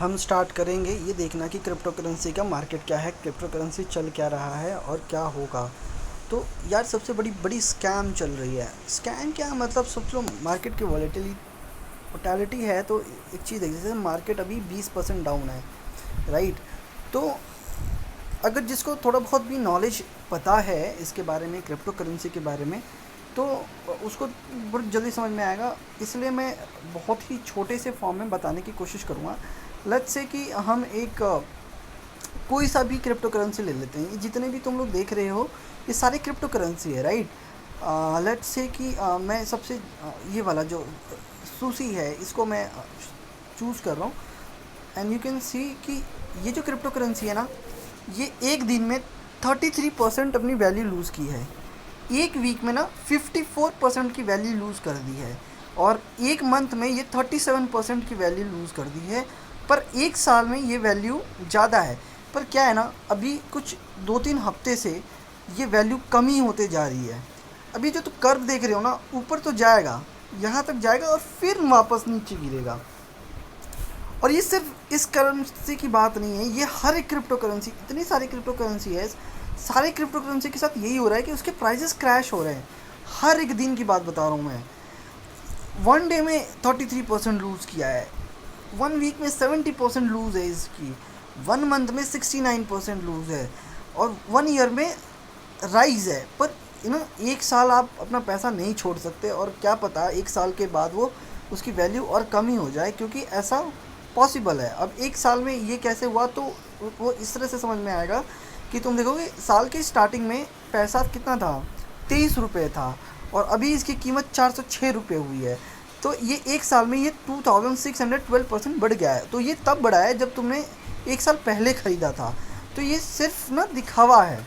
हम स्टार्ट करेंगे ये देखना कि क्रिप्टो करेंसी का मार्केट क्या है, क्रिप्टो करेंसी चल क्या रहा है और क्या होगा। तो यार सबसे बड़ी बड़ी स्कैम चल रही है। स्कैम क्या मतलब, सोच लो मार्केट की वॉलेटिलिटी है। तो एक चीज़ है, जैसे मार्केट अभी 20% डाउन है, राइट। तो अगर जिसको थोड़ा बहुत भी नॉलेज पता है इसके बारे में, क्रिप्टो करेंसी के बारे में, तो उसको बहुत जल्दी समझ में आएगा। इसलिए मैं बहुत ही छोटे से फॉर्म में बताने की कोशिश करूँगा। लेट्स से कि हम एक कोई सा भी क्रिप्टो करेंसी ले लेते हैं। ये जितने भी तुम लोग देख रहे हो ये सारे क्रिप्टो करेंसी है, राइट। लेट्स से कि मैं सबसे ये वाला जो सूसी है इसको मैं चूज़ कर रहा हूँ। एंड यू कैन सी कि ये जो क्रिप्टो करेंसी है ना, ये एक दिन में 33% अपनी वैल्यू लूज़ की है। एक वीक में ना 54% की वैल्यू लूज़ कर दी है। और एक मंथ में ये 37% की वैल्यू लूज़ कर दी है। पर एक साल में ये वैल्यू ज़्यादा है। पर क्या है ना, अभी कुछ 2-3 हफ्ते से ये वैल्यू कम ही होते जा रही है। अभी जो तुम कर्व देख रहे हो ना, ऊपर तो जाएगा, यहाँ तक जाएगा और फिर वापस नीचे गिरेगा। और ये सिर्फ इस करेंसी की बात नहीं है, ये हर एक क्रिप्टो करेंसी, इतनी सारी क्रिप्टो करेंसी है, सारे क्रिप्टो करेंसी के साथ यही हो रहा है कि उसके प्राइसेस क्रैश हो रहे हैं। हर एक दिन की बात बता रहा हूँ मैं। वन डे में 33% लूज़ किया है, वन वीक में 70% लूज़ है इसकी, वन मंथ में 69% लूज़ है, और वन ईयर में राइज है। पर एक साल आप अपना पैसा नहीं छोड़ सकते, और क्या पता एक साल के बाद वो उसकी वैल्यू और कम ही हो जाए, क्योंकि ऐसा पॉसिबल है। अब एक साल में ये कैसे हुआ, तो वो इस तरह से समझ में आएगा कि तुम देखोगे साल के स्टार्टिंग में पैसा कितना था, 23 रुपये था, और अभी इसकी कीमत 406 रुपये हुई है। तो ये एक साल में ये 2612% बढ़ गया है। तो ये तब बढ़ा है जब तुमने एक साल पहले ख़रीदा था। तो ये सिर्फ ना दिखावा है।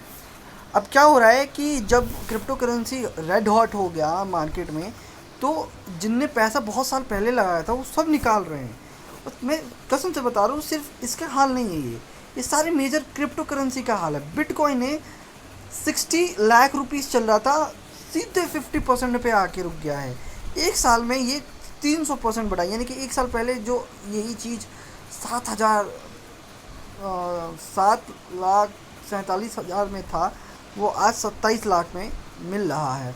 अब क्या हो रहा है कि जब क्रिप्टो करेंसी रेड हॉट हो गया मार्केट में, तो जिनने पैसा बहुत साल पहले लगाया था वो सब निकाल रहे हैं। और मैं कसम से बता रहा हूँ, सिर्फ इसका हाल नहीं है, ये सारे मेजर क्रिप्टो करेंसी का हाल है। बिटकॉइन ने 60 लाख रुपीज़ चल रहा था, सीधे 50% पे आके रुक गया है। एक साल में ये 300% बढ़ा, यानी कि एक साल पहले जो यही चीज़ 7,47,00,000 में था, वो आज 27 लाख में मिल रहा है।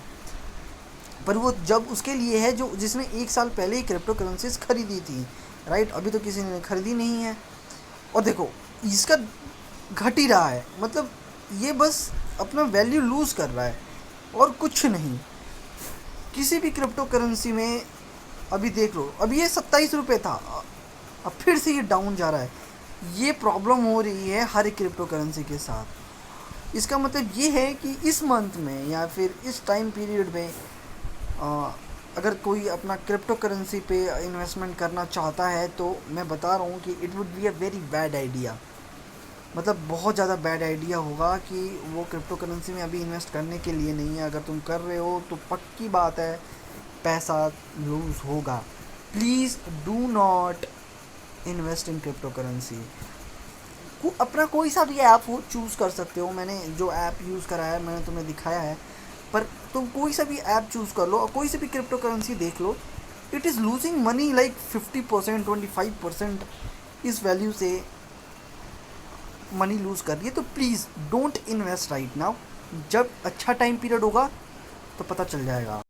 पर वो जब उसके लिए है जो जिसने एक साल पहले ही क्रिप्टो करेंसीज खरीदी थी, राइट। अभी तो किसी ने खरीदी नहीं है। और देखो इसका घट ही रहा है, मतलब ये बस अपना वैल्यू लूज़ कर रहा है और कुछ नहीं। किसी भी क्रिप्टो करेंसी में अभी देख लो, अभी ये 27 रुपये था, अब फिर से ये डाउन जा रहा है। ये प्रॉब्लम हो रही है हर एक क्रिप्टो करेंसी के साथ। इसका मतलब ये है कि इस मंथ में या फिर इस टाइम पीरियड में अगर कोई अपना क्रिप्टो करेंसी पे इन्वेस्टमेंट करना चाहता है, तो मैं बता रहा हूँ कि it would be a very bad idea. मतलब बहुत ज़्यादा बैड आइडिया होगा कि वो क्रिप्टो करेंसी में अभी इन्वेस्ट करने के लिए नहीं है। अगर तुम कर रहे हो तो पक्की बात है पैसा लूज़ होगा। Please do not invest in crypto currency. अपना कोई सा भी ऐप हो चूज़ कर सकते हो। मैंने जो ऐप यूज़ करा है मैंने तुम्हें दिखाया है। पर तुम कोई सा भी ऐप चूज़ कर लो और कोई सी भी क्रिप्टो करेंसी देख लो, it is losing money like 50%, 25% इस वैल्यू से मनी लूज़ कर रही है। तो please don't invest right now. जब अच्छा टाइम पीरियड होगा तो पता चल जाएगा।